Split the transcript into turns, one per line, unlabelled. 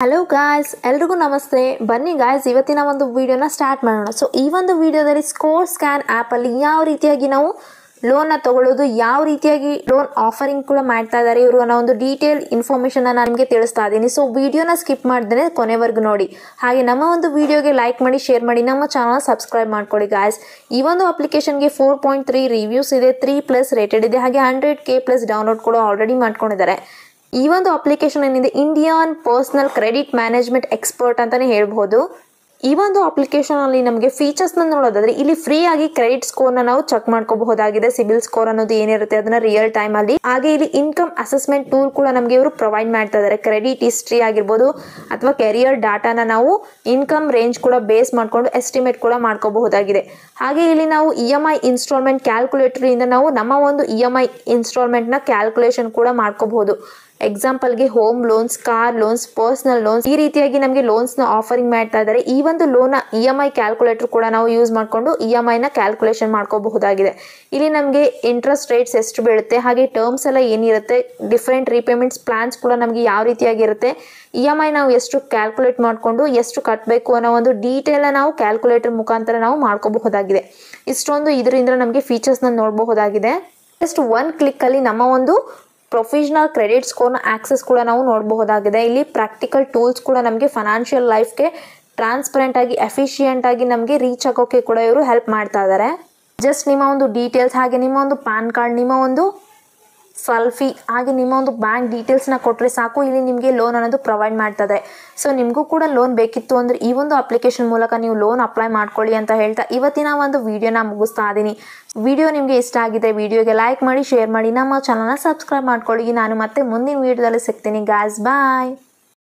Hello guys, ಎಲ್ರಿಗೂ ನಮಸ್ತೆ. ಬನ್ನಿ ಗಾಯ್ಸ್, ಇವತ್ತಿನ ಒಂದು ವಿಡಿಯೋನ ಸ್ಟಾರ್ಟ್ ಮಾಡೋಣ. ಸೊ ಈ ಒಂದು ವಿಡಿಯೋದಲ್ಲಿ ಸ್ಕೋರ್ ಸ್ಕ್ಯಾನ್ ಆ್ಯಪಲ್ಲಿ ಯಾವ ರೀತಿಯಾಗಿ ನಾವು ಲೋನ್ನ ತಗೊಳ್ಳೋದು, ಯಾವ ರೀತಿಯಾಗಿ ಲೋನ್ ಆಫರಿಂಗ್ ಕೂಡ ಮಾಡ್ತಾ ಇದ್ದಾರೆ ಇವರು ಅನ್ನೋ ಒಂದು ಡೀಟೇಲ್ ಇನ್ಫಾರ್ಮೇಷನ್ ನಾನು ನಿಮಗೆ ತಿಳಿಸ್ತಾ ಇದ್ದೀನಿ. ಸೊ ವಿಡಿಯೋನ ಸ್ಕಿಪ್ ಮಾಡ್ದೇ ಕೊನೆವರೆಗೂ ನೋಡಿ. ಹಾಗೆ ನಮ್ಮ ಒಂದು ವಿಡಿಯೋಗೆ ಲೈಕ್ ಮಾಡಿ, ಶೇರ್ ಮಾಡಿ, ನಮ್ಮ ಚಾನಲ್ ಸಬ್ಸ್ಕ್ರೈಬ್ ಮಾಡ್ಕೊಳ್ಳಿ ಗಾಯ್ಸ್. ಈ ಒಂದು ಅಪ್ಲಿಕೇಶನ್ಗೆ 4.3 ರಿವ್ಯೂಸ್ ಇದೆ, 3+ ರೇಟೆಡ್ ಇದೆ, ಹಾಗೆ 100K+ ಡೌನ್ಲೋಡ್ ಕೂಡ ಆಲ್ರೆಡಿ ಮಾಡ್ಕೊಂಡಿದ್ದಾರೆ. ಈ ಒಂದು ಅಪ್ಲಿಕೇಶನ್ ಏನಿದೆ Indian personal credit management expert ಅಂತಾನೆ ಹೇಳ್ಬೋದು. ಈ ಒಂದು ಅಪ್ಲಿಕೇಶನ್ ಅಲ್ಲಿ ನಮಗೆ ಫೀಚರ್ಸ್ನ ನೋಡೋದಾದ್ರೆ ಇಲ್ಲಿ ಫ್ರೀ ಆಗಿ ಕ್ರೆಡಿಟ್ ಸ್ಕೋರ್ನ ನಾವು ಚೆಕ್ ಮಾಡ್ಕೋಬಹುದಾಗಿದೆ. ಸಿಬಿಲ್ ಸ್ಕೋರ್ ಅನ್ನೋದು ಏನಿರುತ್ತೆ ಅದನ್ನ ರಿಯಲ್ ಟೈಮ್ ಅಲ್ಲಿ, ಹಾಗೆ ಇಲ್ಲಿ ಇನ್ಕಮ್ ಅಸೆಸ್ಮೆಂಟ್ ಟೂಲ್ ಕೂಡ ನಮಗೆ ಇವರು ಪ್ರೊವೈಡ್ ಮಾಡ್ತಾ ಇದ್ದಾರೆ. ಕ್ರೆಡಿಟ್ ಹಿಸ್ಟ್ರಿ ಆಗಿರ್ಬೋದು ಅಥವಾ ಕೆರಿಯರ್ ಡಾಟಾನ ನಾವು ಇನ್ಕಮ್ ರೇಂಜ್ ಕೂಡ ಬೇಸ್ ಮಾಡ್ಕೊಂಡು ಎಸ್ಟಿಮೇಟ್ ಕೂಡ ಮಾಡ್ಕೋಬಹುದಾಗಿದೆ. ಹಾಗೆ ಇಲ್ಲಿ ನಾವು EMI ಇನ್ಸ್ಟಾಲ್ಮೆಂಟ್ ಕ್ಯಾಲ್ಕುಲೇಟರ್ ಇಂದ ನಾವು ನಮ್ಮ ಒಂದು EMI ಇನ್ಸ್ಟಾಲ್ಮೆಂಟ್ ನ ಕ್ಯಾಲ್ಕುಲೇಷನ್ ಕೂಡ ಮಾಡ್ಕೋಬಹುದು. ಎಕ್ಸಾಂಪಲ್ಗೆ home loans, car loans, personal loans, ಈ ರೀತಿಯಾಗಿ ನಮಗೆ ಲೋನ್ಸ್ ನ ಆಫರಿಂಗ್ ಮಾಡ್ತಾ ಇದ್ದಾರೆ. ಈ ಒಂದು ಲೋನ್ EMI ಕ್ಯಾಲ್ಕುಲೇಟರ್ ಕೂಡ ನಾವು ಯೂಸ್ ಮಾಡಿಕೊಂಡು EMI ನ ಕ್ಯಾಲ್ಕುಲೇಷನ್ ಮಾಡ್ಕೋಬಹುದಾಗಿದೆ. ಇಲ್ಲಿ ನಮಗೆ ಇಂಟ್ರೆಸ್ಟ್ ರೇಟ್ಸ್ ಎಷ್ಟು ಬೀಳುತ್ತೆ, ಹಾಗೆ ಟರ್ಮ್ಸ್ ಎಲ್ಲ ಏನಿರುತ್ತೆ, ಡಿಫ್ರೆಂಟ್ ರೀಪೇಮೆಂಟ್ಸ್ ಪ್ಲಾನ್ಸ್ ಕೂಡ ನಮಗೆ ಯಾವ ರೀತಿಯಾಗಿರುತ್ತೆ, EMI ನಾವು ಎಷ್ಟು ಕ್ಯಾಲ್ಕುಲೇಟ್ ಮಾಡಿಕೊಂಡು ಎಷ್ಟು ಕಟ್ಟಬೇಕು ಅನ್ನೋ ಒಂದು ಡೀಟೇಲ್ ನಾವು ಕ್ಯಾಲ್ಕುಲೇಟರ್ ಮುಖಾಂತರ ನಾವು ಮಾಡ್ಕೋಬಹುದಾಗಿದೆ. ಇಷ್ಟೊಂದು ಇದರಿಂದ ನಮಗೆ ಫೀಚರ್ಸ್ನ ನೋಡಬಹುದಾಗಿದೆ. ಜಸ್ಟ್ ಒನ್ ಕ್ಲಿಕ್ ಅಲ್ಲಿ ನಮ್ಮ ಒಂದು ಪ್ರೊಫೆಷನಲ್ ಕ್ರೆಡಿಟ್ ಸ್ಕೋರ್ನ ಆಕ್ಸೆಸ್ ಕೂಡ ನಾವು ನೋಡಬಹುದಾಗಿದೆ. ಇಲ್ಲಿ ಪ್ರಾಕ್ಟಿಕಲ್ ಟೂಲ್ಸ್ ಕೂಡ ನಮಗೆ ಫೈನಾನ್ಷಿಯಲ್ ಲೈಫ್ಗೆ ಟ್ರಾನ್ಸ್ಪರೆಂಟ್ ಆಗಿ, ಎಫಿಷಿಯೆಂಟ್ ಆಗಿ ನಮಗೆ ರೀಚ್ ಆಗೋಕೆ ಕೂಡ ಇವರು ಹೆಲ್ಪ್ ಮಾಡ್ತಾ ಇದ್ದಾರೆ. ಜಸ್ಟ್ ನಿಮ್ಮ ಒಂದು ಡೀಟೇಲ್ಸ್, ಹಾಗೆ ನಿಮ್ಮ ಒಂದು ಪ್ಯಾನ್ ಕಾರ್ಡ್, ನಿಮ್ಮ ಒಂದು ಸೆಲ್ಫಿ, ಹಾಗೆ ನಿಮ್ಮ ಒಂದು ಬ್ಯಾಂಕ್ ಡೀಟೇಲ್ಸ್ನ ಕೊಟ್ಟರೆ ಸಾಕು, ಇಲ್ಲಿ ನಿಮಗೆ ಲೋನ್ ಅನ್ನೋದು ಪ್ರೊವೈಡ್ ಮಾಡ್ತದೆ. ಸೊ ನಿಮಗೂ ಕೂಡ ಲೋನ್ ಬೇಕಿತ್ತು ಅಂದರೆ ಈ ಒಂದು ಅಪ್ಲಿಕೇಶನ್ ಮೂಲಕ ನೀವು ಲೋನ್ ಅಪ್ಲೈ ಮಾಡ್ಕೊಳ್ಳಿ ಅಂತ ಹೇಳ್ತಾ ಇವತ್ತಿನ ಒಂದು ವಿಡಿಯೋನ ಮುಗಿಸ್ತಾ ಇದ್ದೀನಿ. ವಿಡಿಯೋ ನಿಮಗೆ ಇಷ್ಟ ಆಗಿದೆ, ವಿಡಿಯೋಗೆ ಲೈಕ್ ಮಾಡಿ, ಶೇರ್ ಮಾಡಿ, ನಮ್ಮ ಚಾನಲ್ನ ಸಬ್ಸ್ಕ್ರೈಬ್ ಮಾಡ್ಕೊಳ್ಳಿ. ನಾನು ಮತ್ತೆ ಮುಂದಿನ ವಿಡಿಯೋದಲ್ಲಿ ಸಿಗ್ತೀನಿ ಗಾಯ್ಸ್. ಬಾಯ್.